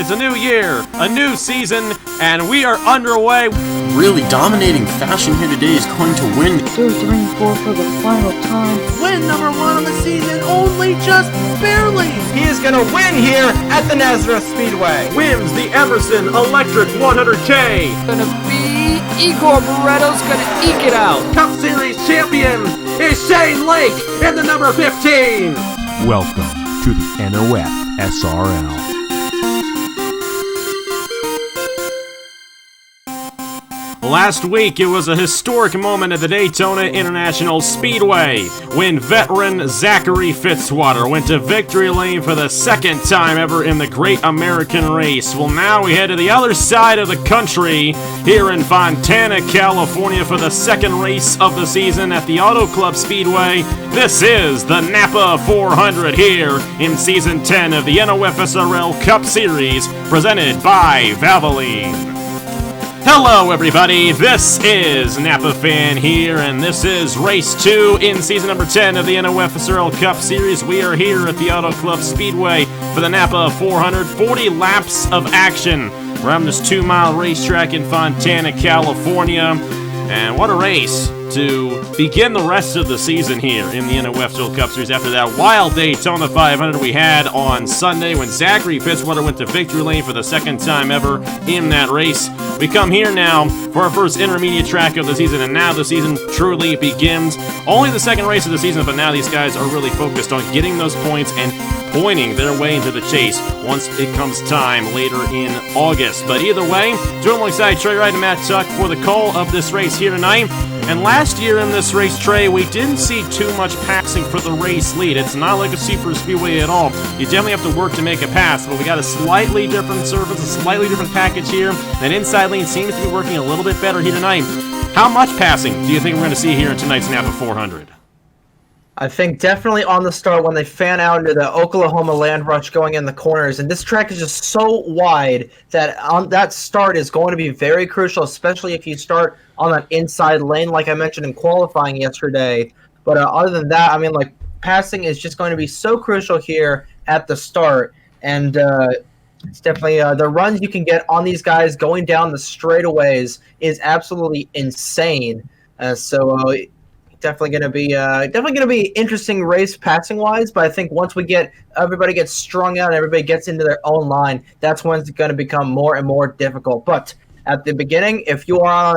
It's a new year, a new season, and we are underway. Really dominating fashion here today is going to win. 2, 3, 4 for the final time. Win number 1 on the season, only just barely. He is going to win here at the Nazareth Speedway. Wins the Emerson Electric 100K. Gonna be Igor Barretto's gonna eke it out. Cup Series champion is Shane Lake in the number 15. Welcome to the NOFSRL. Last week, it was a historic moment at the Daytona International Speedway when veteran Zachary Fitzwater went to victory lane for the second time ever in the Great American Race. Well, now we head to the other side of the country here in Fontana, California for the second race of the season at the Auto Club Speedway. This is the NAPA 400 here in Season 10 of the NOFSRL Cup Series presented by Valvoline. Hello everybody, this is NAPA Fan here, and this is Race 2 in Season number 10 of the NOFSRL Cup Series. We are here at the Auto Club Speedway for the NAPA 400, 40 laps of action around this 2-mile racetrack in Fontana, California. And what a race to begin the rest of the season here in the NOFSRL Cup Series after that wild Daytona 500 we had on Sunday when Zachary Fitzwater went to victory lane for the second time ever in that race. We come here now for our first intermediate track of the season, and now the season truly begins. Only the second race of the season, but now these guys are really focused on getting those points and pointing their way into the chase once it comes time later in August. But either way, join alongside Trey Wright and Matt Tuck for the call of this race here tonight. And last year in this race, Trey, we didn't see too much passing for the race lead. It's not like a super speedway at all. You definitely have to work to make a pass, but we got a slightly different surface, a slightly different package here. That inside lane seems to be working a little bit better here tonight. How much passing do you think we're going to see here in tonight's NAPA 400? I think definitely on the start when they fan out into the Oklahoma land rush going in the corners, and this track is just so wide that on that start is going to be very crucial, especially if you start on that inside lane like I mentioned in qualifying yesterday. But other than that, I mean, like, passing is just going to be so crucial here at the start, and it's definitely the runs you can get on these guys going down the straightaways is absolutely insane. Definitely gonna be interesting race passing wise, but I think once everybody gets strung out and everybody gets into their own line, that's when it's gonna become more and more difficult. But at the beginning, if you are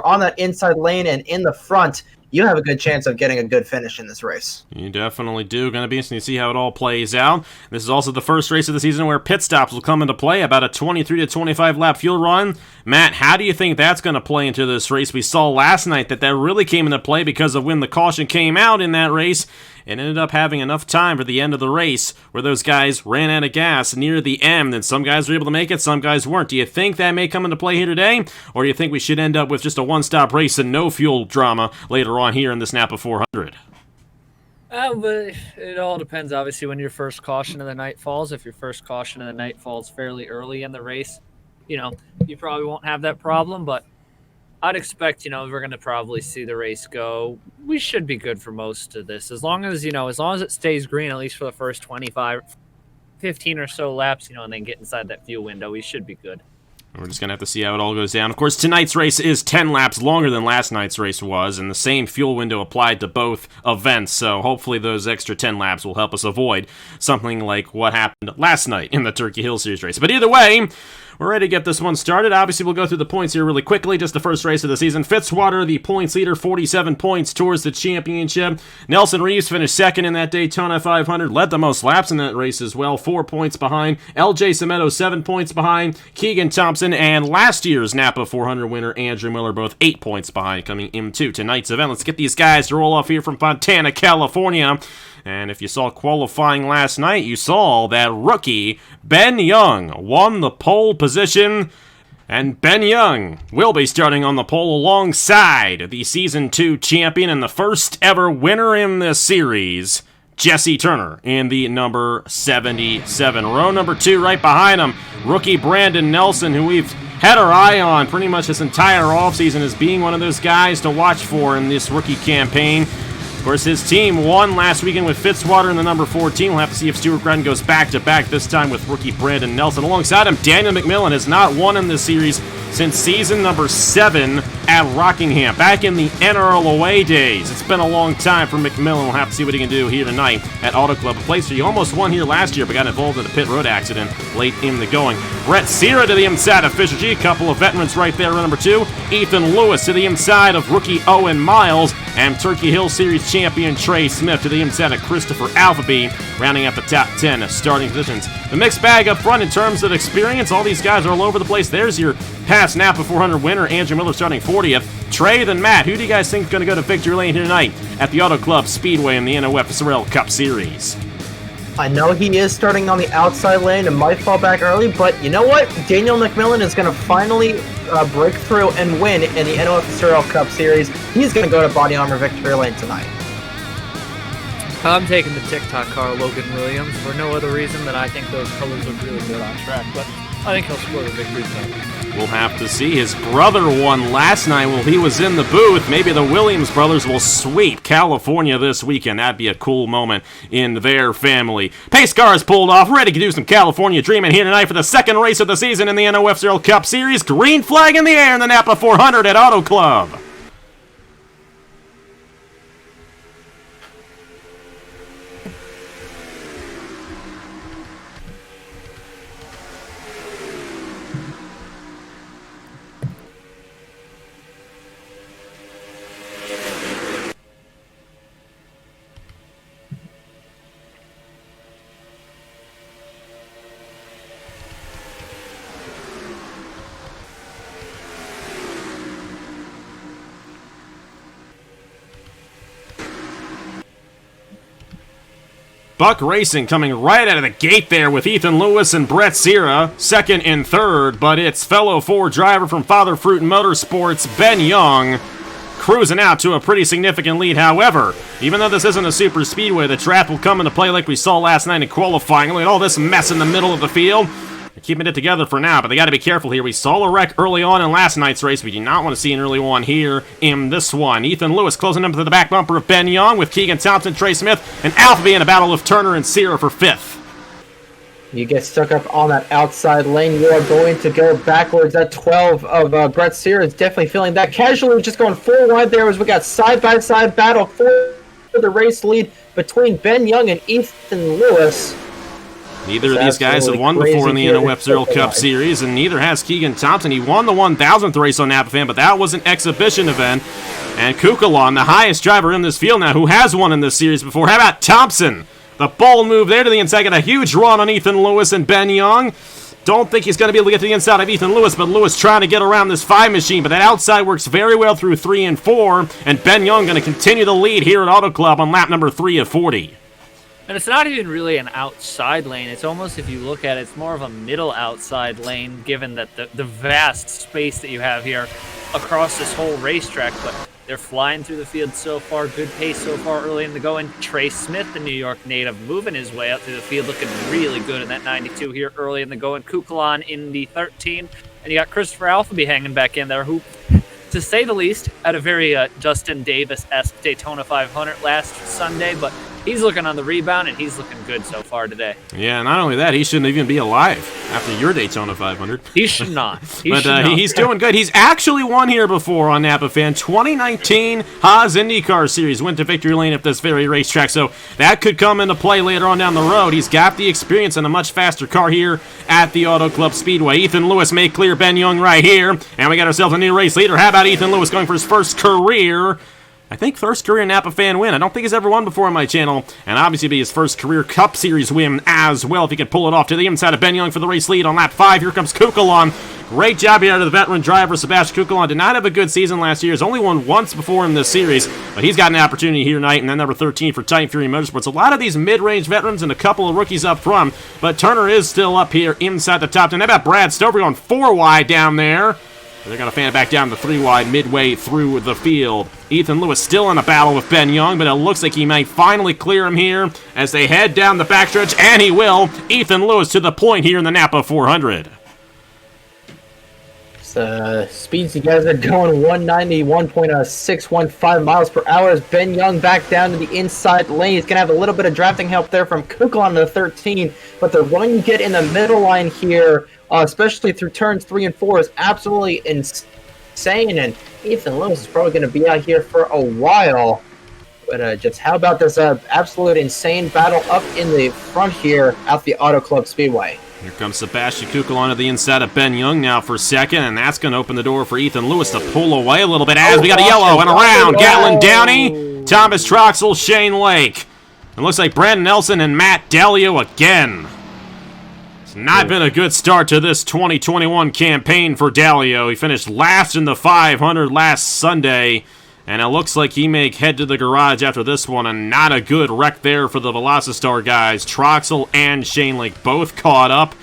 on that inside lane and in the front, you have a good chance of getting a good finish in this race. You definitely do. Going to be interesting to see how it all plays out. This is also the first race of the season where pit stops will come into play, about a 23 to 25 lap fuel run. Matt, how do you think that's going to play into this race? We saw last night that really came into play because of when the caution came out in that race. It ended up having enough time for the end of the race where those guys ran out of gas near the end, and some guys were able to make it, some guys weren't. Do you think that may come into play here today, or do you think we should end up with just a one-stop race and no fuel drama later on here in this NAPA 400? But it all depends, obviously, when your first caution of the night falls. If your first caution of the night falls fairly early in the race, you probably won't have that problem, but I'd expect, we're going to probably see the race go. We should be good for most of this. As long as it stays green, at least for the first 25, 15 or so laps, and then get inside that fuel window, we should be good. We're just going to have to see how it all goes down. Of course, tonight's race is 10 laps longer than last night's race was, and the same fuel window applied to both events, so hopefully those extra 10 laps will help us avoid something like what happened last night in the Turkey Hill Series race. But either way, we're ready to get this one started. Obviously, we'll go through the points here really quickly. Just the first race of the season. Fitzwater, the points leader, 47 points towards the championship. Nelson Reeves finished second in that Daytona 500. Led the most laps in that race as well, 4 points behind. LJ Semedo, 7 points behind. Keegan Thompson and last year's NAPA 400 winner, Andrew Miller, both 8 points behind coming into tonight's event. Let's get these guys to roll off here from Fontana, California. And if you saw qualifying last night, you saw that rookie Ben Young won the pole position. And Ben Young will be starting on the pole alongside the Season 2 champion and the first ever winner in this series, Jesse Turner, in the number 77. Row number 2 right behind him, rookie Brandon Nelson, who we've had our eye on pretty much this entire offseason as being one of those guys to watch for in this rookie campaign. Of course, his team won last weekend with Fitzwater in the number 14. We'll have to see if Stuart Gretton goes back-to-back, this time with rookie Brandon Nelson. Alongside him, Daniel McMillan has not won in this series since season number 7 at Rockingham, back in the NRL away days. It's been a long time for McMillan. We'll have to see what he can do here tonight at Auto Club, a place where he almost won here last year, but got involved in a pit road accident late in the going. Brett Sierra to the inside of Fisher G, a couple of veterans right there, number 2. Ethan Lewis to the inside of rookie Owen Miles, and Turkey Hill Series champion Trey Smith to the inside of Christopher Alphaby, rounding out the top 10 starting positions. The mixed bag up front in terms of experience, all these guys are all over the place. There's your past NAPA 400 winner, Andrew Miller, starting 40th. Trey, then Matt. Who do you guys think is going to go to victory lane here tonight at the Auto Club Speedway in the NOFSRL Cup Series? I know he is starting on the outside lane and might fall back early, but you know what? Daniel McMillan is going to finally break through and win in the NOFSRL Cup Series. He's going to go to body armor victory lane tonight. I'm taking the TikTok car, Logan Williams, for no other reason than I think those colors look really good on track, but I think he'll score the victory tonight. We'll have to see. His brother won last night while he was in the booth. Maybe the Williams brothers will sweep California this weekend. That'd be a cool moment in their family. Pace car is pulled off, ready to do some California dreaming here tonight for the second race of the season in the NOFSRL Cup Series. Green flag in the air in the NAPA 400 at Auto Club. Buck Racing coming right out of the gate there with Ethan Lewis and Brett Sierra, second and third, but it's fellow Ford driver from Father Fruit Motorsports, Ben Young, cruising out to a pretty significant lead. However, even though this isn't a super speedway, the trap will come into play like we saw last night in qualifying. Look at all this mess in the middle of the field. They're keeping it together for now, but they got to be careful here. We saw a wreck early on in last night's race. We do not want to see an early one here in this one. Ethan Lewis closing up to the back bumper of Ben Young with Keegan Thompson, Trey Smith, and Alphaby in a battle of Turner and Sierra for 5th. You get stuck up on that outside lane, you are going to go backwards. That 12 of Brett Sierra is definitely feeling that. Casually just going 4 wide there as we got side-by-side battle for the race lead between Ben Young and Ethan Lewis. Neither of these guys have won before in the NOFSRL Cup Series, and neither has Keegan Thompson. He won the 1,000th race on NAPA Fan, but that was an exhibition event. And Kukalon, the highest driver in this field now, who has won in this series before. How about Thompson? The bold move there to the inside, got a huge run on Ethan Lewis and Ben Young. Don't think he's going to be able to get to the inside of Ethan Lewis, but Lewis trying to get around this 5 machine, but that outside works very well through 3 and 4, and Ben Young going to continue the lead here at Auto Club on lap number 3 of 40. And it's not even really an outside lane. It's almost, if you look at it, it's more of a middle outside lane, given that the vast space that you have here across this whole racetrack. But they're flying through the field so far. Good pace so far early in the going. Trey Smith, the New York native, moving his way up through the field, looking really good in that 92 here early in the going. Kukalon in the 13. And you got Christopher Alphaby hanging back in there, who, to say the least, had a very Justin Davis-esque Daytona 500 last Sunday, but he's looking on the rebound, and he's looking good so far today. Yeah, not only that, he shouldn't even be alive after your Daytona 500. He should not. He's doing good. He's actually won here before on NAPA Fan. 2019 Haas IndyCar Series went to victory lane at this very racetrack, so that could come into play later on down the road. He's got the experience in a much faster car here at the Auto Club Speedway. Ethan Lewis may clear Ben Young right here, and we got ourselves a new race leader. How about Ethan Lewis going for his first career NAPA Fan win. I don't think he's ever won before on my channel, and obviously be his first career Cup Series win as well if he can pull it off to the inside of Ben Young for the race lead on lap 5. Here comes Kukalon. Great job here out of the veteran driver, Sebastian Kukalon. Did not have a good season last year. He's only won once before in this series, but he's got an opportunity here tonight. And then number 13 for Titan Fury Motorsports. A lot of these mid-range veterans and a couple of rookies up front, but Turner is still up here inside the top 10. How about Brad Stover going 4 wide down there? They're going to fan it back down to 3 wide midway through the field. Ethan Lewis still in a battle with Ben Young, but it looks like he might finally clear him here as they head down the backstretch, and he will. Ethan Lewis to the point here in the NAPA 400. Speeds you guys are going 191.615 miles per hour as Ben Young back down to the inside lane. He's going to have a little bit of drafting help there from Cook on the 13, but the run you get in the middle line here, especially through turns 3 and 4, is absolutely insane, and Ethan Lewis is probably going to be out here for a while. But just how about this absolute insane battle up in the front here at the Auto Club Speedway? Here comes Sebastian Kukul onto the inside of Ben Young now for second, and that's going to open the door for Ethan Lewis to pull away a little bit as we got a yellow and around. Gatlin Downey, Thomas Troxel, Shane Lake. It looks like Brandon Nelson and Matt Delio again. It's not been a good start to this 2021 campaign for Delio. He finished last in the 500 last Sunday, and it looks like he may head to the garage after this one, and not a good wreck there for the Velocitar guys. Troxel and Shane Lake both caught up.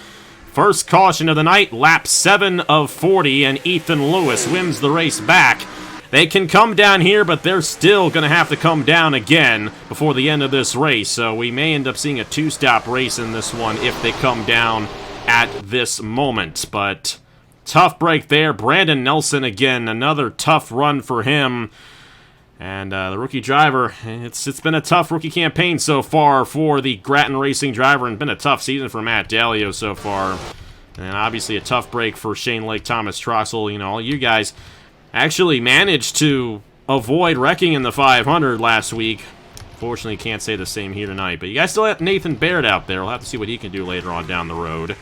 First caution of the night, lap 7 of 40, and Ethan Lewis wins the race back. They can come down here, but they're still going to have to come down again before the end of this race, so we may end up seeing a two-stop race in this one if they come down at this moment. But tough break there. Brandon Nelson again, another tough run for him. And the rookie driver, it's been a tough rookie campaign so far for the Grattan Racing driver, and been a tough season for Matt Delio so far. And obviously a tough break for Shane Lake, Thomas Troxel. You know, all you guys actually managed to avoid wrecking in the 500 last week. Fortunately, can't say the same here tonight. But you guys still have Nathan Baird out there. We'll have to see what he can do later on down the road.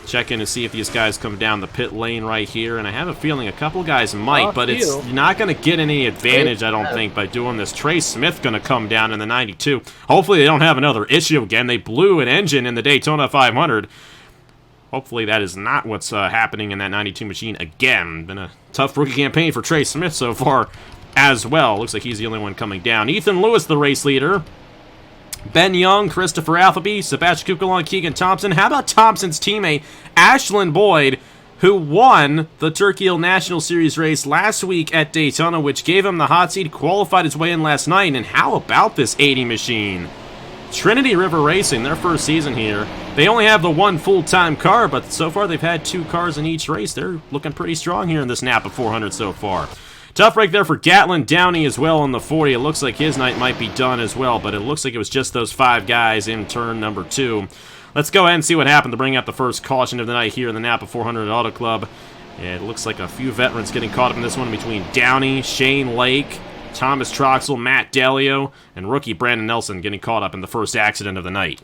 Check in to see if these guys come down the pit lane right here, and I have a feeling a couple guys might, but it's not going to get any advantage, I don't think, by doing this. Trey Smith going to come down in the 92. Hopefully they don't have another issue again. They blew an engine in the Daytona 500. Hopefully that is not what's happening in that 92 machine again. Been a tough rookie campaign for Trey Smith so far as well. Looks like he's the only one coming down. Ethan Lewis, the race leader. Ben Young, Christopher Appleby, Sebastian Kukul, Keegan Thompson. How about Thompson's teammate, Ashlyn Boyd, who won the Turkey Hill National Series race last week at Daytona, which gave him the hot seat, qualified his way in last night. And how about this 80 machine? Trinity River Racing, their first season here. They only have the one full-time car, but so far they've had 2 cars in each race. They're looking pretty strong here in this NAPA 400 so far. Tough break there for Gatlin Downey as well in the 40. It looks like his night might be done as well, but it looks like it was just those 5 guys in turn number 2. Let's go ahead and see what happened to bring out the first caution of the night here in the NAPA 400 Auto Club. It looks like a few veterans getting caught up in this one between Downey, Shane Lake, Thomas Troxel, Matt Delio, and rookie Brandon Nelson getting caught up in the first accident of the night.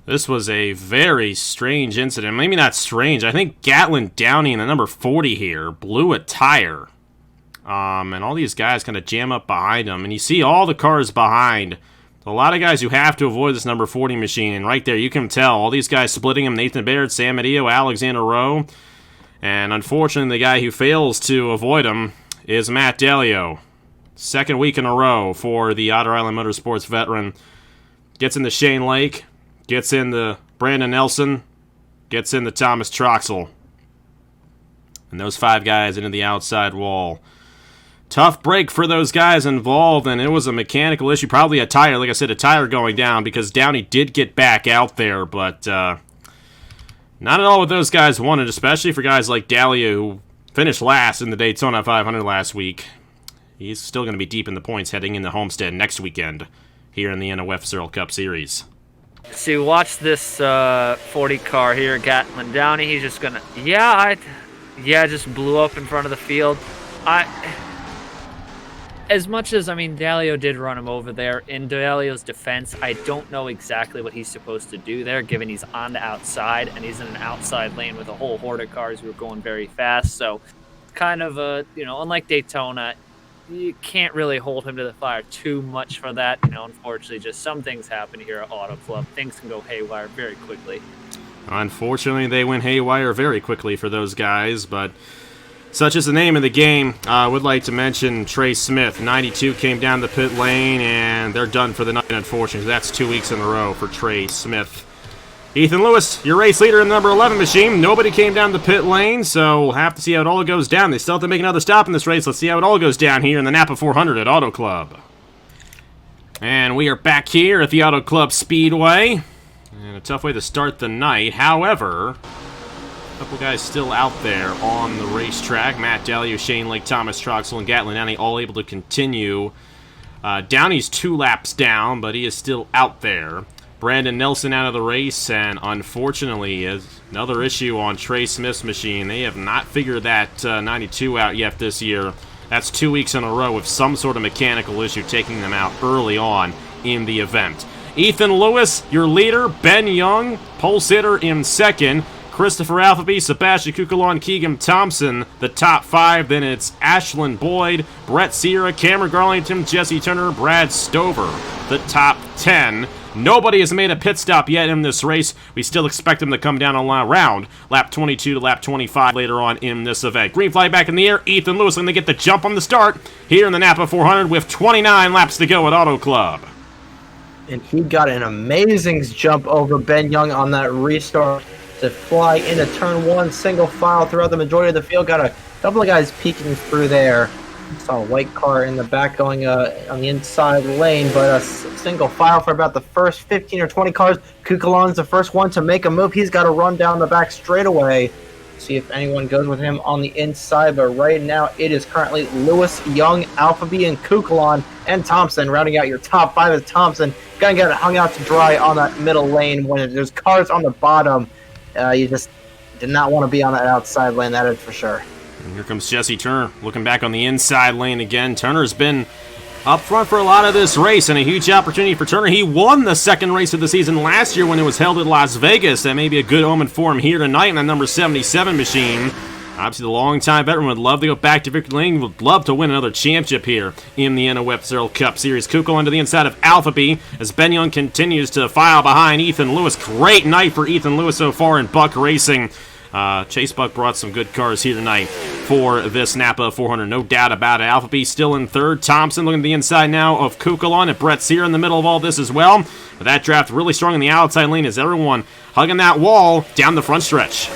This was a very strange incident. Maybe not strange. I think Gatlin Downey in the number 40 here blew a tire. And all these guys kind of jam up behind him. And you see all the cars behind. A lot of guys who have to avoid this number 40 machine. And right there, you can tell. All these guys splitting him. Nathan Baird, Sam Medillo, Alexander Rowe. And unfortunately, the guy who fails to avoid him is Matt Delio. Second week in a row for the Otter Island Motorsports veteran. Gets into Shane Lake. Gets into Brandon Nelson. Gets into Thomas Troxel. And those 5 guys into the outside wall. Tough break for those guys involved, and it was a mechanical issue. Probably a tire, like I said, a tire going down, because Downey did get back out there, but not at all what those guys wanted, especially for guys like Delio, who finished last in the Daytona 500 last week. He's still going to be deep in the points heading into Homestead next weekend here in the NOFSRL Cup Series. See, watch this 40 car here, Gatlin Downey. He's just going to... just blew up in front of the field. As much as, Delio did run him over there, in Delio's defense, I don't know exactly what he's supposed to do there, given he's on the outside, and he's in an outside lane with a whole horde of cars who are going very fast. So, kind of unlike Daytona, you can't really hold him to the fire too much for that. Unfortunately, just some things happen here at Auto Club. Things can go haywire very quickly. Unfortunately, they went haywire very quickly for those guys, but... such is the name of the game. I would like to mention Trey Smith. 92 came down the pit lane, and they're done for the night, unfortunately. That's 2 weeks in a row for Trey Smith. Ethan Lewis, your race leader in the number 11 machine. Nobody came down the pit lane, so we'll have to see how it all goes down. They still have to make another stop in this race. Let's see how it all goes down here in the NAPA 400 at Auto Club. And we are back here at the Auto Club Speedway. And a tough way to start the night. However... Couple guys still out there on the racetrack. Matt Delio, Shane Lake, Thomas Troxel, and Gatlin Downey all able to continue. Downey's 2 laps down, but he is still out there. Brandon Nelson out of the race, and unfortunately, is another issue on Trey Smith's machine. They have not figured that 92 out yet this year. That's 2 weeks in a row with some sort of mechanical issue taking them out early on in the event. Ethan Lewis, your leader. Ben Young, pole sitter in second. Christopher Alphaby, Sebastian Kukulon, Keegan Thompson, the top 5. Then it's Ashlyn Boyd, Brett Sierra, Cameron Garlington, Jesse Turner, Brad Stover, the top 10. Nobody has made a pit stop yet in this race. We still expect them to come down around lap 22 to lap 25 later on in this event. Green flag back in the air. Ethan Lewis going to get the jump on the start here in the NAPA 400 with 29 laps to go at Auto Club. And he got an amazing jump over Ben Young on that restart to fly into turn 1, single file throughout the majority of the field. Got a couple of guys peeking through there. Saw a white car in the back going on the inside lane, but a single file for about the first 15 or 20 cars. Kukulon's the first one to make a move. He's got to run down the back straightaway. See if anyone goes with him on the inside, but right now it is currently Lewis, Young, Alphaby, and Kukulon, and Thompson rounding out your top 5 as Thompson. Gonna get it hung out to dry on that middle lane. When there's cars on the bottom, you just did not want to be on that outside lane, that is for sure. And here comes Jesse Turner looking back on the inside lane again. Turner's been up front for a lot of this race, and a huge opportunity for Turner. He won the second race of the season last year when it was held at Las Vegas. That may be a good omen for him here tonight in that number 77 machine. Obviously, the longtime veteran would love to go back to victory lane. Would love to win another championship here in the NOFSRL Cup Series. Kukul into the inside of Alphaby as Ben Young continues to file behind Ethan Lewis. Great night for Ethan Lewis so far in Buck Racing. Chase Buck brought some good cars here tonight for this NAPA 400, no doubt about it. Alphaby still in third. Thompson looking to the inside now of Kukulon, and Brett Sear in the middle of all this as well. But that draft really strong in the outside lane as everyone hugging that wall down the front stretch.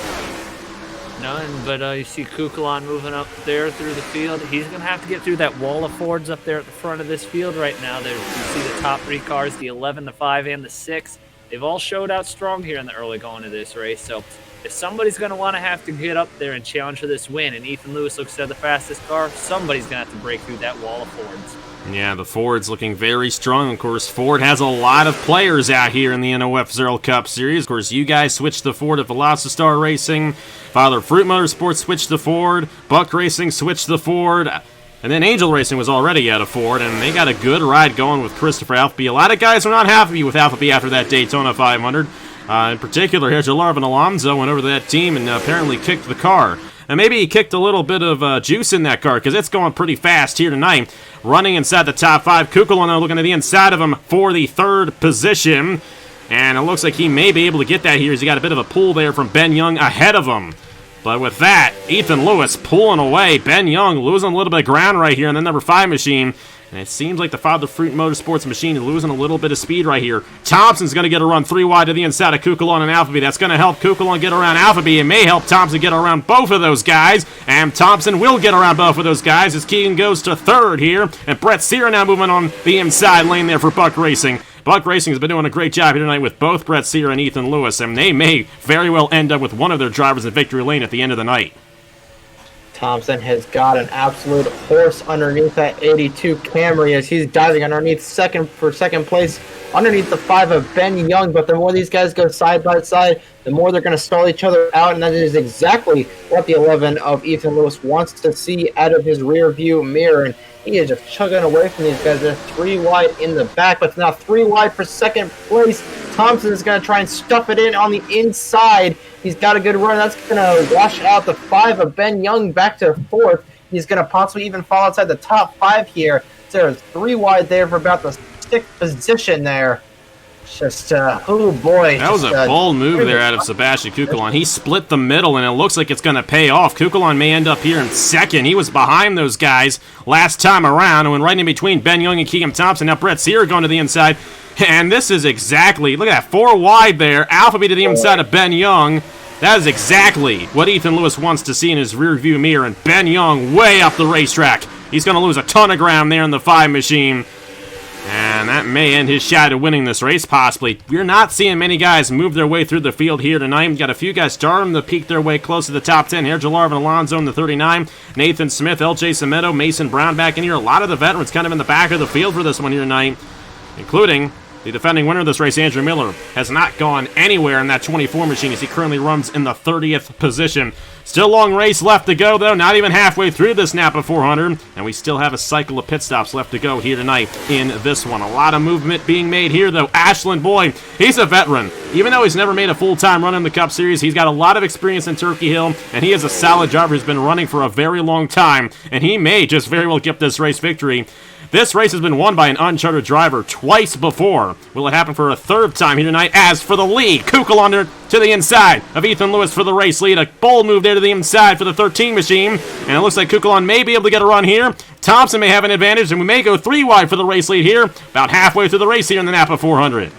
But you see Kukulon moving up there through the field. He's going to have to get through that wall of Fords up there at the front of this field right now. There you see the top 3 cars, the 11, the 5, and the 6. They've all showed out strong here in the early going of this race. So if somebody's going to want to have to get up there and challenge for this win, and Ethan Lewis looks to have the fastest car, somebody's going to have to break through that wall of Fords. Yeah, the Ford's looking very strong. Of course, Ford has a lot of players out here in the NOFSRL Cup Series. Of course, you guys switched to Ford at Velocity Racing. Father Fruit Motorsports switched to Ford. Buck Racing switched to Ford. And then Angel Racing was already at a Ford, and they got a good ride going with Christopher Alphaby. A lot of guys are not happy with Alphaby after that Daytona 500. In particular, here, Jalarvin Alonso went over to that team and apparently kicked the car. And maybe he kicked a little bit of juice in that car because it's going pretty fast here tonight. Running inside the top 5. Kukulon looking to the inside of him for the 3rd position. And it looks like he may be able to get that here as he got a bit of a pull there from Ben Young ahead of him. But with that, Ethan Lewis pulling away. Ben Young losing a little bit of ground right here in the number 5 machine. And it seems like the Father Fruit Motorsports machine is losing a little bit of speed right here. Thompson's going to get a run 3 wide to the inside of Kukulon and Alphaby. That's going to help Kukulon get around Alphaby. It may help Thompson get around both of those guys. And Thompson will get around both of those guys as Keegan goes to 3rd here. And Brett Sear now moving on the inside lane there for Buck Racing. Buck Racing has been doing a great job here tonight with both Brett Sear and Ethan Lewis. And they may very well end up with one of their drivers in victory lane at the end of the night. Thompson has got an absolute horse underneath that 82 Camry as he's diving underneath second place underneath the 5 of Ben Young. But the more these guys go side by side, the more they're going to stall each other out, and that is exactly what the 11 of Ethan Lewis wants to see out of his rear view mirror. And he is just chugging away from these guys. They're 3 wide in the back, but it's now 3 wide for second place. Thompson is going to try and stuff it in on the inside. He's got a good run. That's going to wash out the 5 of Ben Young back to 4th. He's going to possibly even fall outside the top 5 here. So there's 3 wide there for about the 6th position there. Just, oh boy. That was a bold move there out of Sebastian Kukulon. He split the middle, and it looks like it's going to pay off. Kukulon may end up here in 2nd. He was behind those guys last time around and went right in between Ben Young and Keegan Thompson. Now Brett Sear going to the inside. And this is exactly, look at that, 4 wide there. Alphaby to the inside of Ben Young. That is exactly what Ethan Lewis wants to see in his rear view mirror. And Ben Young way up the racetrack. He's going to lose a ton of ground there in the 5 machine. And that may end his shot at winning this race, possibly. We're not seeing many guys move their way through the field here tonight. We've got a few guys starting to peek their way close to the top 10 here. Jalarvin Alonso in the 39, Nathan Smith, LJ Semedo, Mason Brown back in here. A lot of the veterans kind of in the back of the field for this one here tonight, including the defending winner of this race, Andrew Miller, has not gone anywhere in that 24 machine as he currently runs in the 30th position. Still long race left to go, though. Not even halfway through this NAPA 400, and we still have a cycle of pit stops left to go here tonight in this one. A lot of movement being made here, though. Ashland Boyd, he's a veteran. Even though he's never made a full-time run in the Cup Series, he's got a lot of experience in Turkey Hill, and he is a solid driver who's been running for a very long time, and he may just very well get this race victory. This race has been won by an uncharted driver twice before. Will it happen for a third time here tonight? As for the lead, Kukul under to the inside of Ethan Lewis for the race lead. A bold move there to the inside for the 13 machine. And it looks like Kukulon may be able to get a run here. Thompson may have an advantage, and we may go 3 wide for the race lead here. About halfway through the race here in the NAPA 400.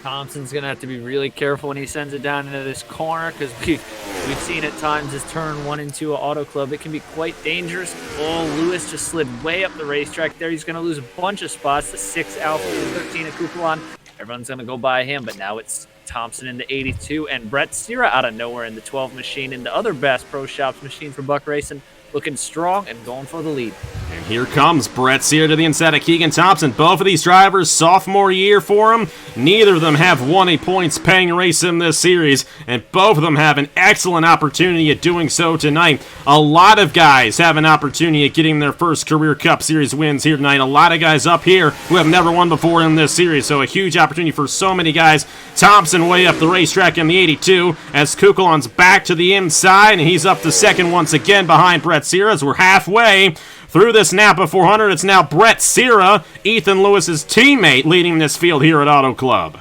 Thompson's going to have to be really careful when he sends it down into this corner because we've seen at times this turn 1 into an Auto Club. It can be quite dangerous. Oh, Lewis just slid way up the racetrack there. He's going to lose a bunch of spots. The 6 Alpha, the 13 of Kukulon. Everyone's going to go by him, but now it's Thompson in the 82 and Brett Sierra out of nowhere in the 12 machine in the other Bass Pro Shops machine for Buck Racing. Looking strong and going for the lead. And here comes Brett Sear to the inside of Keegan Thompson. Both of these drivers, sophomore year for them. Neither of them have won a points-paying race in this series, and both of them have an excellent opportunity at doing so tonight. A lot of guys have an opportunity at getting their first career Cup Series wins here tonight. A lot of guys up here who have never won before in this series, so a huge opportunity for so many guys. Thompson way up the racetrack in the 82 as Kukulon's back to the inside, and he's up to second once again behind Brett Sierra as we're halfway through this NAPA 400. It's now Brett Sierra, Ethan Lewis's teammate, leading this field here at Auto Club.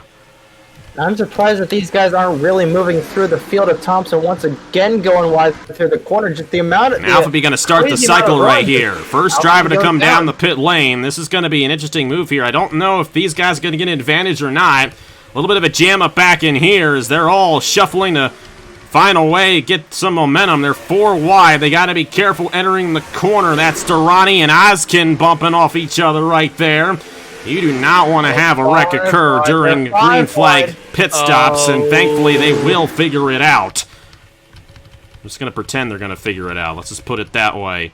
I'm surprised that these guys aren't really moving through the field of Thompson once again going wide through the corner. Just the amount of... And Alphabet going to start the cycle right here. First driver to come down the pit lane. This is going to be an interesting move here. I don't know if these guys are going to get an advantage or not. A little bit of a jam up back in here as they're all shuffling to find a way to get some momentum. They're 4 wide. They got to be careful entering the corner. That's Durrani and Oskin bumping off each other right there. You do not want to have a wreck occur during green flag pit stops, and thankfully they will figure it out. I'm just going to pretend they're going to figure it out. Let's just put it that way.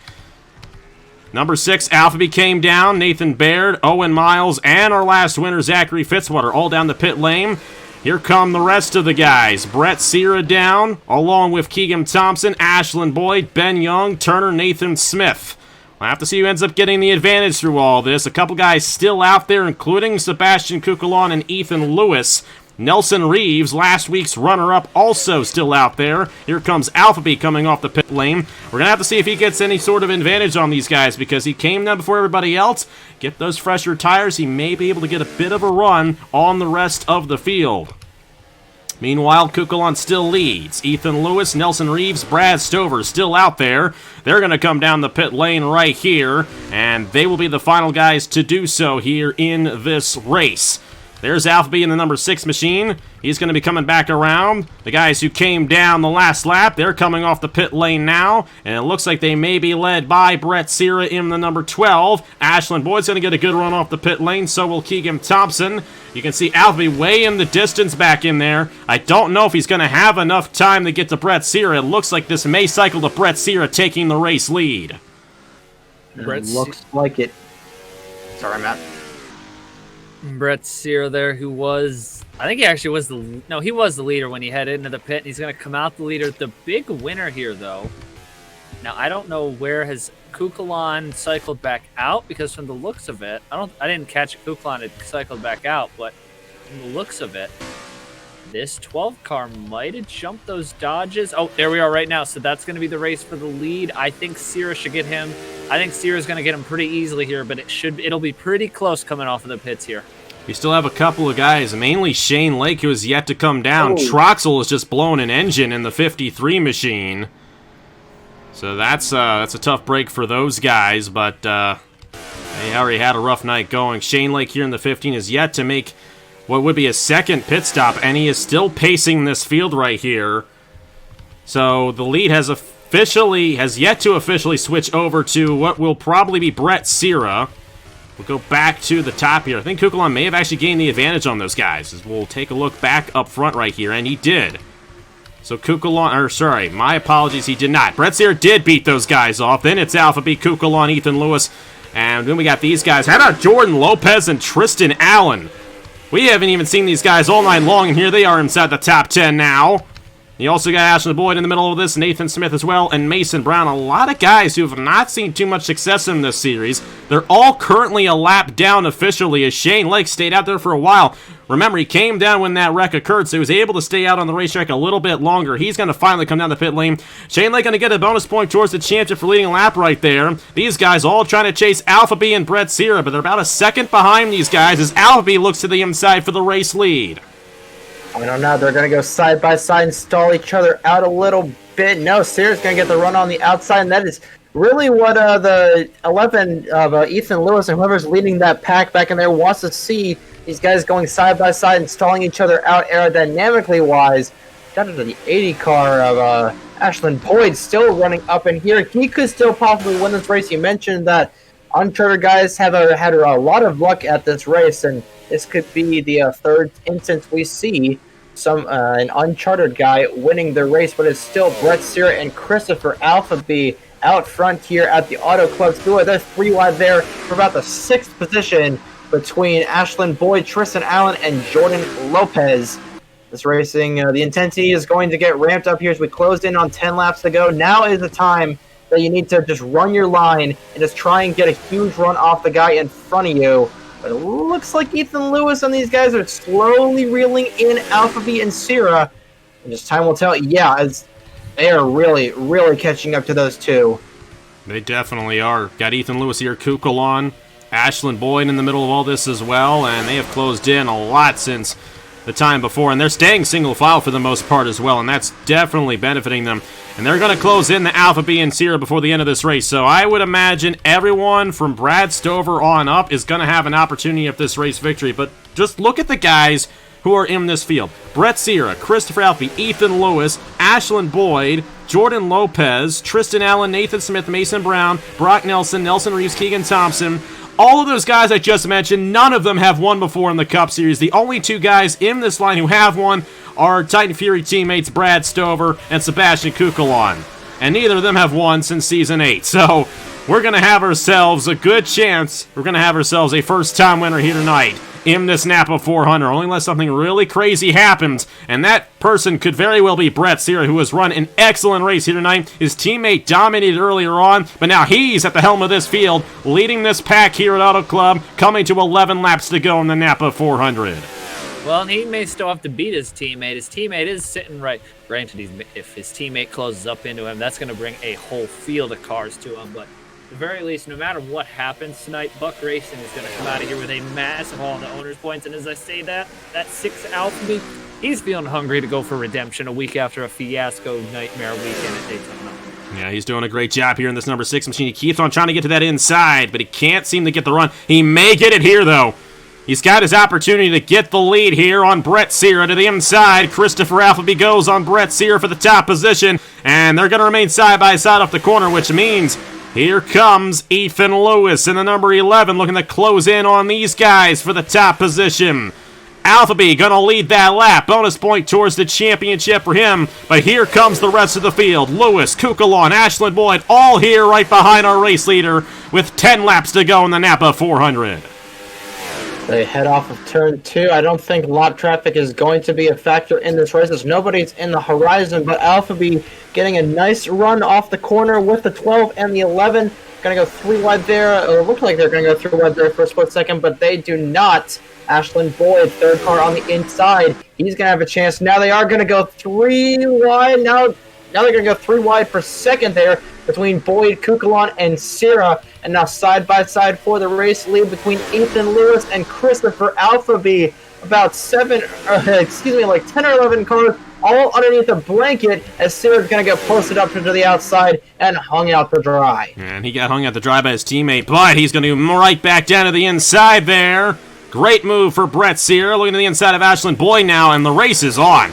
Number 6, Alphabet came down. Nathan Baird, Owen Miles, and our last winner, Zachary Fitzwater, all down the pit lane. Here come the rest of the guys. Brett Sierra down, along with Keegan Thompson, Ashland Boyd, Ben Young, Turner, Nathan Smith. We'll have to see who ends up getting the advantage through all this. A couple guys still out there, including Sebastian Kukulon and Ethan Lewis. Nelson Reeves, last week's runner-up, also still out there. Here comes Alphabet coming off the pit lane. We're going to have to see if he gets any sort of advantage on these guys because he came down before everybody else. Get those fresher tires. He may be able to get a bit of a run on the rest of the field. Meanwhile, Kukulon still leads. Ethan Lewis, Nelson Reeves, Brad Stover still out there. They're going to come down the pit lane right here, and they will be the final guys to do so here in this race. There's Alphabet in the number 6 machine. He's going to be coming back around. The guys who came down the last lap, they're coming off the pit lane now, and it looks like they may be led by Brett Sierra in the number 12. Ashland Boyd's going to get a good run off the pit lane, so will Keegan Thompson. You can see Alphabet way in the distance back in there. I don't know if he's going to have enough time to get to Brett Sierra. It looks like this may cycle to Brett Sierra taking the race lead. Looks like it. Sorry, Matt. Brett Sierra there, who was, I think he actually was he was the leader when he headed into the pit, and he's going to come out the leader. The big winner here, though, now I don't know where has Kukulon cycled back out, because from the looks of it, I didn't catch Kukulon had cycled back out, but from the looks of it, this 12 car might have jumped those dodges. Oh, there we are right now. So that's going to be the race for the lead. I think Sierra should get him. I think Sierra's going to get him pretty easily here, but it'll be pretty close coming off of the pits here. We still have a couple of guys, mainly Shane Lake, who has yet to come down. Troxel has just blown an engine in the 53 machine. So that's a tough break for those guys, but they already had a rough night going. Shane Lake here in the 15 is yet to make what would be a second pit stop, and he is still pacing this field right here. So the lead has yet to officially switch over to what will probably be Brett Sierra. We'll go back to the top here. I think Kukulon may have actually gained the advantage on those guys. As we'll take a look back up front right here, and he did. So Kukulon, or sorry, my apologies, he did not. Brett Sear did beat those guys off. Then it's Alpha B, Kukulon, Ethan Lewis, and then we got these guys. How about Jordan Lopez and Tristan Allen? We haven't even seen these guys all night long, and here they are inside the top 10 now. You also got Ashland Boyd in the middle of this, Nathan Smith as well, and Mason Brown. A lot of guys who have not seen too much success in this series. They're all currently a lap down officially, as Shane Lake stayed out there for a while. Remember, he came down when that wreck occurred, so he was able to stay out on the racetrack a little bit longer. He's going to finally come down the pit lane. Shane Lake going to get a bonus point towards the champion for leading a lap right there. These guys all trying to chase Alpha B and Brett Sear, but they're about a second behind these guys as Alpha B looks to the inside for the race lead. I don't know. They're going to go side by side and stall each other out a little bit. No, Sear's going to get the run on the outside, and that is really what the 11 of Ethan Lewis and whoever's leading that pack back in there wants to see. These guys going side by side and stalling each other out aerodynamically wise. Got into the 80 car of Ashland Boyd still running up in here. He could still possibly win this race. You mentioned that uncharted guys have had a lot of luck at this race, and this could be the third instance we see an uncharted guy winning the race, but it's still Brett Sear and Christopher Alpha B out front here at the Auto Club Speedway. They're 3 wide there for about the 6th position between Ashland Boyd, Tristan Allen, and Jordan Lopez. This racing, the intensity is going to get ramped up here as we closed in on 10 laps to go. Now is the time that you need to just run your line and just try and get a huge run off the guy in front of you. But it looks like Ethan Lewis and these guys are slowly reeling in Alpha B and Sierra. And just time will tell. Yeah, as they are really, really catching up to those two. They definitely are. Got Ethan Lewis here, Kukulon, Ashland Boyd in the middle of all this as well, and they have closed in a lot since the time before, and they're staying single file for the most part as well, and that's definitely benefiting them. And they're going to close in the Alpha B and Sierra before the end of this race, so I would imagine everyone from Brad Stover on up is going to have an opportunity at this race victory. But just look at the guys who are in this field. Brett Sierra, Christopher Alfie, Ethan Lewis, Ashland Boyd, Jordan Lopez, Tristan Allen, Nathan Smith, Mason Brown, Brock Nelson, Nelson Reeves, Keegan Thompson. All of those guys I just mentioned, none of them have won before in the Cup Series. The only 2 guys in this line who have won are Titan Fury teammates Brad Stover and Sebastian Kukulon. And neither of them have won since Season 8. So we're going to have ourselves a good chance. We're going to have ourselves a first-time winner here tonight in this NAPA 400, only unless something really crazy happens, and that person could very well be Brett Sear, who has run an excellent race here tonight. His teammate dominated earlier on, but now he's at the helm of this field, leading this pack here at Auto Club, coming to 11 laps to go in the NAPA 400. Well, and he may still have to beat his teammate. His teammate is sitting right. Granted, if his teammate closes up into him, that's going to bring a whole field of cars to him, but at the very least, no matter what happens tonight, Buck Racing is going to come out of here with a massive haul of the owner's points. And as I say that 6th Alpha, he's feeling hungry to go for redemption a week after a fiasco nightmare weekend at Daytona. Yeah, he's doing a great job here in this number 6 machine. He keeps on trying to get to that inside, but he can't seem to get the run. He may get it here, though. He's got his opportunity to get the lead here on Brett Sear to the inside. Christopher Alphaby goes on Brett Sear for the top position, and they're going to remain side by side off the corner, which means here comes Ethan Lewis in the number 11, looking to close in on these guys for the top position. Alphaby gonna lead that lap. Bonus point towards the championship for him. But here comes the rest of the field. Lewis, Kukulon, Ashland Boyd, all here right behind our race leader with 10 laps to go in the NAPA 400. They head off of turn 2. I don't think lot traffic is going to be a factor in this race as nobody's in the horizon, but Alphaby getting a nice run off the corner with the 12 and the 11. Going to go 3 wide there. It looked like they're going to go 3 wide there for a split second, but they do not. Ashland Boyd, third car on the inside. He's going to have a chance. Now they are going to go 3 wide. Now they're going to go 3 wide for second there between Boyd, Kukulon, and Sierra. And now side by side for the race lead between Ethan Lewis and Christopher Alphaby. About 10 or 11 cars all underneath the blanket as Sierra's going to get posted up to the outside and hung out to dry. And he got hung out to dry by his teammate, but he's going to go right back down to the inside there. Great move for Brett Sear, looking to the inside of Ashland Boyd now, and the race is on.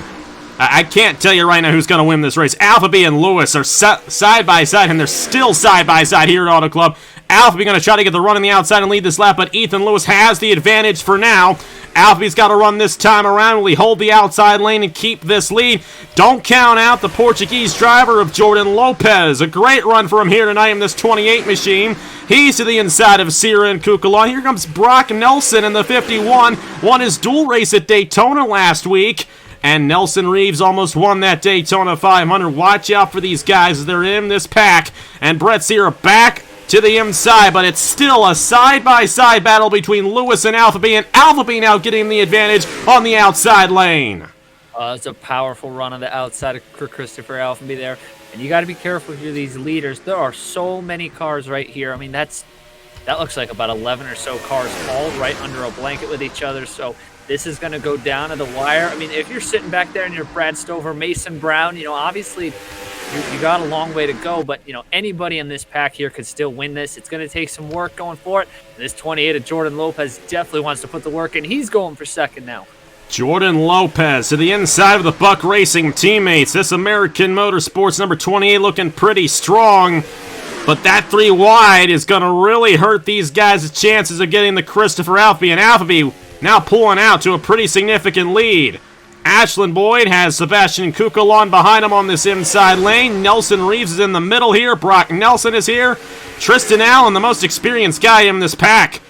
I can't tell you right now who's going to win this race. Alphaby and Lewis are side by side, and they're still side by side here at Auto Club. Alphabet going to try to get the run on the outside and lead this lap, but Ethan Lewis has the advantage for now. Alphabe's got to run this time around. Will he hold the outside lane and keep this lead? Don't count out the Portuguese driver of Jordan Lopez. A great run for him here tonight in this 28 machine. He's to the inside of Sierra and Kukulon. Here comes Brock Nelson in the 51. Won his dual race at Daytona last week. And Nelson Reeves almost won that Daytona 500. Watch out for these guys as they're in this pack. And Brett Sierra back to the inside, but it's still a side-by-side battle between Lewis and Alphabet, and Alphabet now getting the advantage on the outside lane. It's a powerful run on the outside for Christopher Alphabet there, and you got to be careful if you're these leaders. There are so many cars right here. I mean, that looks like about 11 or so cars all right under a blanket with each other, so this is going to go down to the wire. I mean, if you're sitting back there and you're Brad Stover, Mason Brown, obviously you got a long way to go, but, anybody in this pack here could still win this. It's going to take some work going for it. And this 28 of Jordan Lopez definitely wants to put the work in. He's going for second now. Jordan Lopez to the inside of the Buck Racing teammates. This American Motorsports number 28 looking pretty strong. But that 3 wide is going to really hurt these guys' chances of getting the Christopher Alfie. And Alfie now pulling out to a pretty significant lead. Ashland Boyd has Sebastian Kukulon behind him on this inside lane. Nelson Reeves is in the middle here. Brock Nelson is here. Tristan Allen, the most experienced guy in this pack,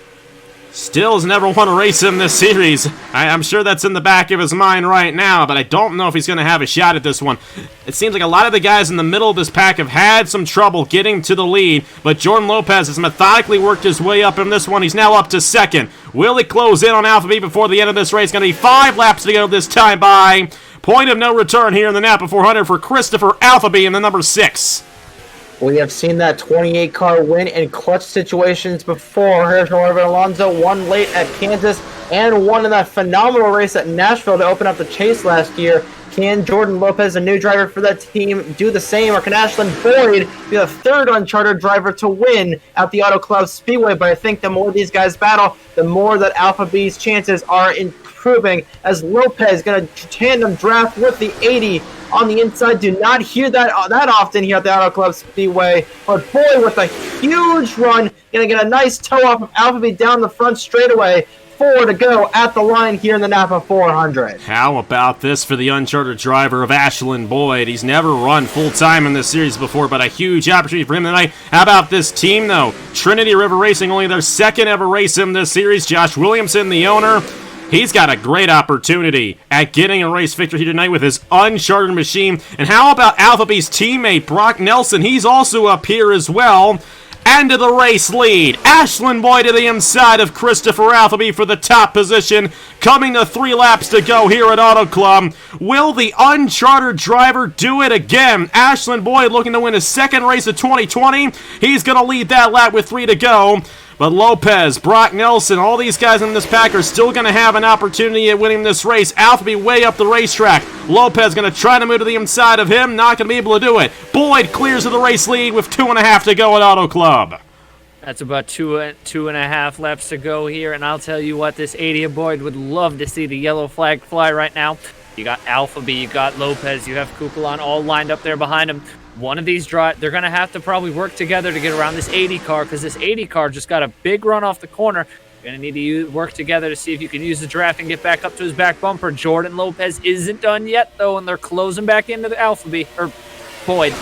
still has never won a race in this series. I'm sure that's in the back of his mind right now, but I don't know if he's going to have a shot at this one. It seems like a lot of the guys in the middle of this pack have had some trouble getting to the lead, but Jordan Lopez has methodically worked his way up in this one. He's now up to second. Will he close in on Alphabet before the end of this race? Going to be 5 laps to go this time by point of no return here in the NAPA 400 for Christopher Alphabet in the number 6. We have seen that 28-car win in clutch situations before. Here's Jorge Alonso, won late at Kansas and won in that phenomenal race at Nashville to open up the chase last year. Can Jordan Lopez, a new driver for that team, do the same, or can Ashland Boyd be the third uncharted driver to win at the Auto Club Speedway? But I think the more these guys battle, the more that Alpha B's chances are improving, as Lopez is going to tandem draft with the 80 on the inside. Do not hear that often here at the Auto Club Speedway. But boy, with a huge run, going to get a nice toe off of Alphabet down the front straightaway. 4 to go at the line here in the NAPA 400. How about this for the uncharted driver of Ashland Boyd? He's never run full-time in this series before, but a huge opportunity for him tonight. How about this team, though? Trinity River Racing, only their second ever race in this series. Josh Williamson, the owner, he's got a great opportunity at getting a race victory here tonight with his uncharted machine. And how about Alphabee's teammate, Brock Nelson? He's also up here as well. And to the race lead, Ashland Boyd to the inside of Christopher Alphabet for the top position, coming to 3 laps to go here at Auto Club. Will the uncharted driver do it again? Ashland Boyd looking to win his second race of 2020. He's going to lead that lap with 3 to go. But Lopez, Brock Nelson, all these guys in this pack are still going to have an opportunity at winning this race. Alphabet way up the racetrack. Lopez going to try to move to the inside of him. Not going to be able to do it. Boyd clears of the race lead with 2.5 to go at Auto Club. That's about two and a half laps to go here. And I'll tell you what, this 80 of Boyd would love to see the yellow flag fly right now. You got Alphabet, you got Lopez, you have Kukulon all lined up there behind him. One of these they're going to have to probably work together to get around this 80 car, because this 80 car just got a big run off the corner. You're going to need to work together to see if you can use the draft and get back up to his back bumper. Jordan Lopez isn't done yet, though, and they're closing back into the Alphabet, or Boyd.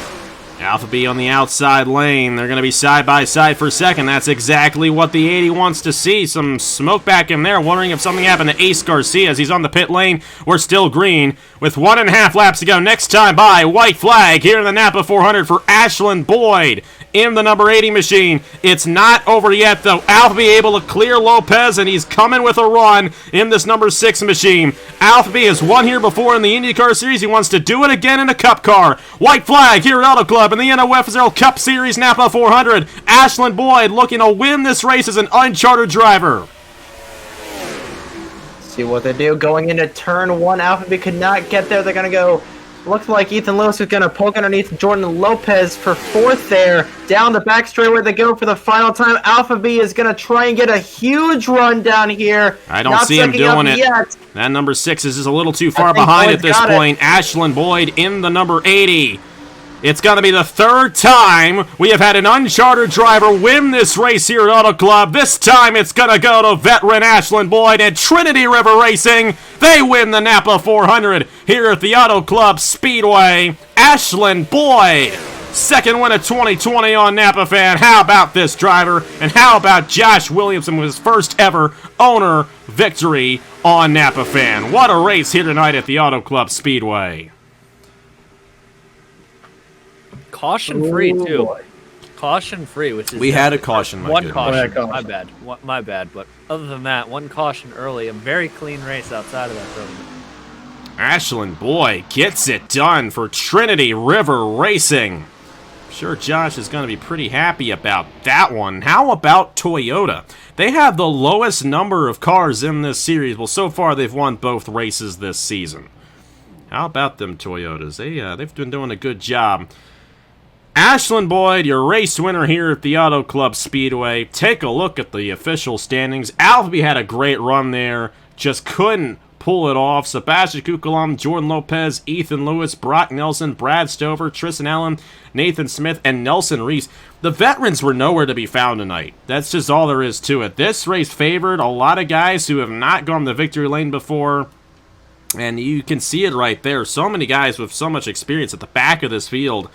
Alphabet on the outside lane. They're going to be side by side for second. That's exactly what the 80 wants to see. Some smoke back in there, wondering if something happened to Ace Garcia as he's on the pit lane. We're still green with 1.5 laps to go. Next time by, white flag here in the NAPA 400 for Ashland Boyd in the number 80 machine. It's not over yet, though. Alphabet able to clear Lopez, and he's coming with a run in this number 6 machine. Alphabet has won here before in the IndyCar Series. He wants to do it again in a Cup car. White flag here at Auto Club in the NOFSRL Cup Series NAPA 400. Ashland Boyd looking to win this race as an uncharted driver. See what they do going into turn 1. Alphabet could not get there. They're going to go. Looks like Ethan Lewis is going to poke underneath Jordan Lopez for 4th there. Down the back straightaway they go for the final time. Alphabet is going to try and get a huge run down here. I don't see him doing it. Yet. That number 6 is just a little too far behind at this point. Ashland Boyd in the number 80. It's going to be the third time we have had an uncharted driver win this race here at Auto Club. This time it's going to go to veteran Ashland Boyd and Trinity River Racing. They win the NAPA 400 here at the Auto Club Speedway. Ashland Boyd, second win of 2020 on NAPA Fan. How about this driver? And how about Josh Williamson with his first ever owner victory on NAPA Fan? What a race here tonight at the Auto Club Speedway. Caution free too. Caution free, which is we had a caution. One caution. My bad. My bad. But other than that, one caution early. A very clean race outside of that tournament. Ashland Boyd gets it done for Trinity River Racing. I'm sure Josh is going to be pretty happy about that one. How about Toyota? They have the lowest number of cars in this series. Well, so far they've won both races this season. How about them Toyotas? They've been doing a good job. Ashland Boyd, your race winner here at the Auto Club Speedway. Take a look at the official standings. Alvey had a great run there. Just couldn't pull it off. Sebastian Kukulum, Jordan Lopez, Ethan Lewis, Brock Nelson, Brad Stover, Tristan Allen, Nathan Smith, and Nelson Reese. The veterans were nowhere to be found tonight. That's just all there is to it. This race favored a lot of guys who have not gone the victory lane before. And you can see it right there. So many guys with so much experience at the back of this field.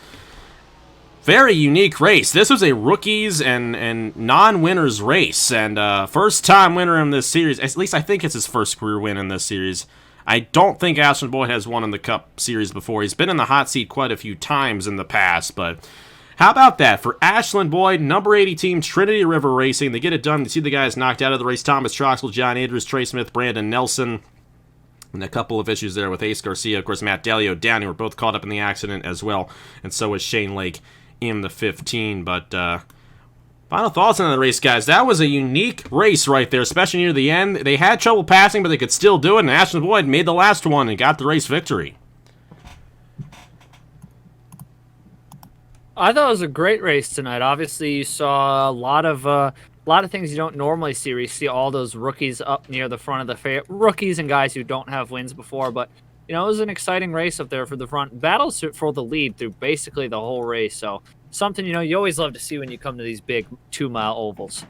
Very unique race. This was a rookies and non-winners race, and first-time winner in this series. At least I think it's his first career win in this series. I don't think Ashland Boyd has won in the Cup Series before. He's been in the hot seat quite a few times in the past, but how about that? For Ashland Boyd, number 80 team, Trinity River Racing, they get it done. You see the guys knocked out of the race. Thomas Troxel, John Andrews, Trey Smith, Brandon Nelson. And a couple of issues there with Ace Garcia. Of course, Matt Dalio, Downey were both caught up in the accident as well, and so was Shane Lake in the 15, but final thoughts on the race, guys. That was a unique race right there, especially near the end. They had trouble passing, but they could still do it, and Ashland Boyd made the last one and got the race victory. I thought it was a great race tonight. Obviously, you saw a lot of things you don't normally see. You see all those rookies up near the front of the fair, rookies and guys who don't have wins before, but you know, it was an exciting race up there for the front. Battles for the lead through basically the whole race. So something, you know, you always love to see when you come to these big 2-mile ovals.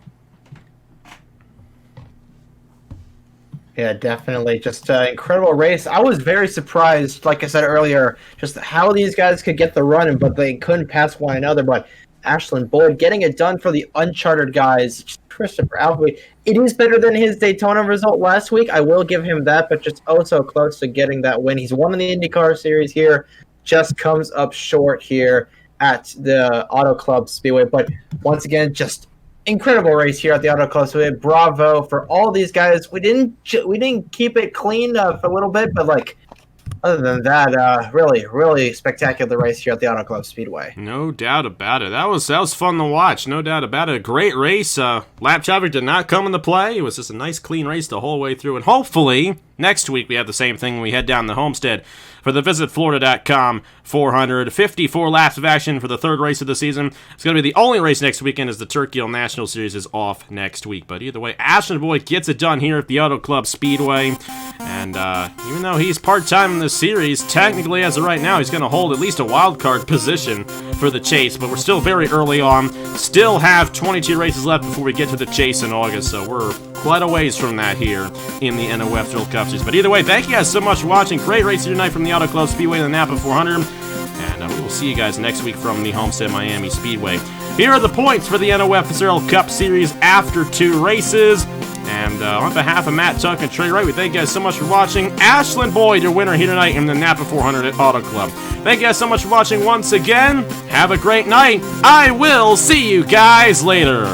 Yeah, definitely. Just an incredible race. I was very surprised, like I said earlier, just how these guys could get the run, but they couldn't pass one another. But Ashland Boyd getting it done for the uncharted guys. Christopher Alvey, it is better than his Daytona result last week. I will give him that, but just oh so close to getting that win. He's won in the IndyCar Series here, just comes up short here at the Auto Club Speedway. But once again, just incredible race here at the Auto Club Speedway. Bravo for all these guys. We didn't keep it clean for a little bit, but like other than that, really spectacular race here at the Auto Club Speedway. No doubt about it. That was fun to watch. No doubt about it. A great race. Lap traffic did not come into play. It was just a nice, clean race the whole way through. And hopefully, next week we have the same thing when we head down the Homestead for the VisitFlorida.com 454 laps of action for the third race of the season. It's going to be the only race next weekend as the Turkey Hill National Series is off next week. But either way, Ashland Boyd gets it done here at the Auto Club Speedway. And even though he's part-time in this series, technically as of right now, he's going to hold at least a wild card position for the chase. But we're still very early on. Still have 22 races left before we get to the chase in August. So we're quite a ways from that here in the NOFSRL Cup Series. But either way, thank you guys so much for watching. Great race here tonight from the Auto Club Speedway and the NAPA 400. And we will see you guys next week from the Homestead Miami Speedway. Here are the points for the NOFSRL Cup Series after 2 races. And on behalf of Matt Tuck and Trey Wright, we thank you guys so much for watching. Ashland Boyd, your winner here tonight in the NAPA 400 at Auto Club. Thank you guys so much for watching once again. Have a great night. I will see you guys later.